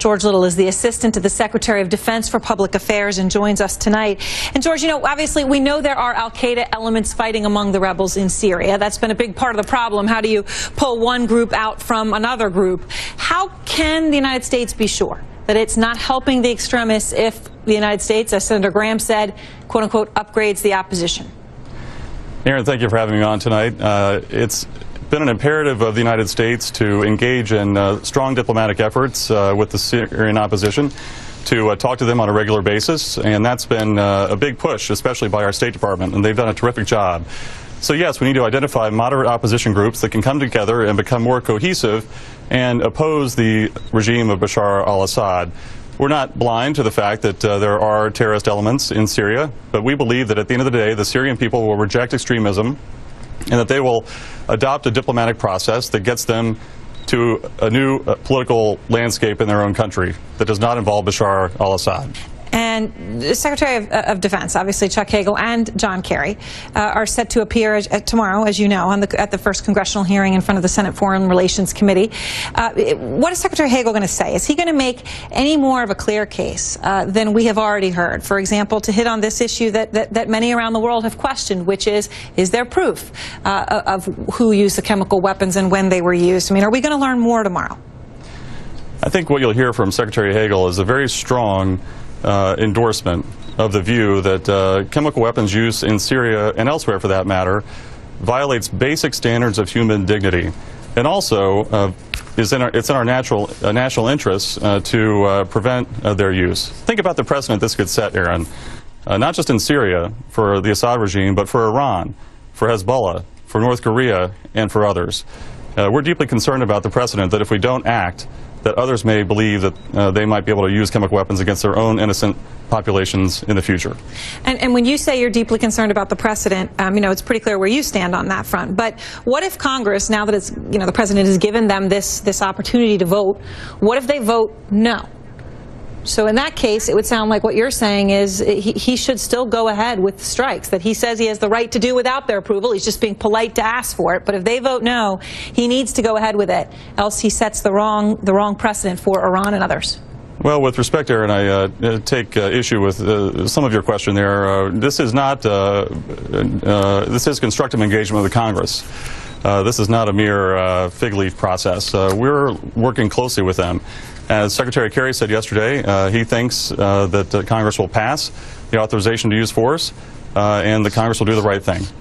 George Little is the Assistant to the Secretary of Defense for Public Affairs and joins us tonight. And George, you know, obviously we know there are al-Qaeda elements fighting among the rebels in Syria. That's been a big part of the problem. How do you pull one group out from another group? How can the United States be sure that it's not helping the extremists if the United States, as Senator Graham said, quote unquote, upgrades the opposition? Erin, thank you for having me on tonight. It's been an imperative of the United States to engage in strong diplomatic efforts with the Syrian opposition to talk to them on a regular basis, and that's been a big push, especially by our State Department, and they've done a terrific job. So yes, we need to identify moderate opposition groups that can come together and become more cohesive and oppose the regime of Bashar al-Assad. We're not blind to the fact that there are terrorist elements in Syria, but we believe that at the end of the day, the Syrian people will reject extremism and that they will adopt a diplomatic process that gets them to a new political landscape in their own country that does not involve Bashar al-Assad. And the Secretary of Defense, obviously Chuck Hagel and John Kerry, are set to appear tomorrow, as you know, at the first congressional hearing in front of the Senate Foreign Relations Committee. What is Secretary Hagel going to say? Is he going to make any more of a clear case than we have already heard? For example, to hit on this issue that many around the world have questioned, which is there proof of who used the chemical weapons and when they were used? I mean, are we going to learn more tomorrow? I think what you'll hear from Secretary Hagel is a very strong endorsement of the view that chemical weapons use in Syria and elsewhere, for that matter, violates basic standards of human dignity, and also it's in our national interests to prevent their use. Think about the precedent this could set, Erin, not just in Syria for the Assad regime, but for Iran, for Hezbollah, for North Korea, and for others. We're deeply concerned about the precedent that if we don't act, that others may believe that they might be able to use chemical weapons against their own innocent populations in the future. And when you say you're deeply concerned about the precedent, you know, it's pretty clear where you stand on that front. But what if Congress, now that it's, you know, the president has given them this opportunity to vote, what if they vote no? So in that case, it would sound like what you're saying is he should still go ahead with strikes, that he says he has the right to do without their approval. He's just being polite to ask for it. But if they vote no, he needs to go ahead with it, else he sets the wrong precedent for Iran and others. Well, with respect, Erin, I take issue with some of your question there. This is not this is constructive engagement with the Congress. This is not a mere fig leaf process. We're working closely with them. As Secretary Kerry said yesterday, he thinks that Congress will pass the authorization to use force, and the Congress will do the right thing.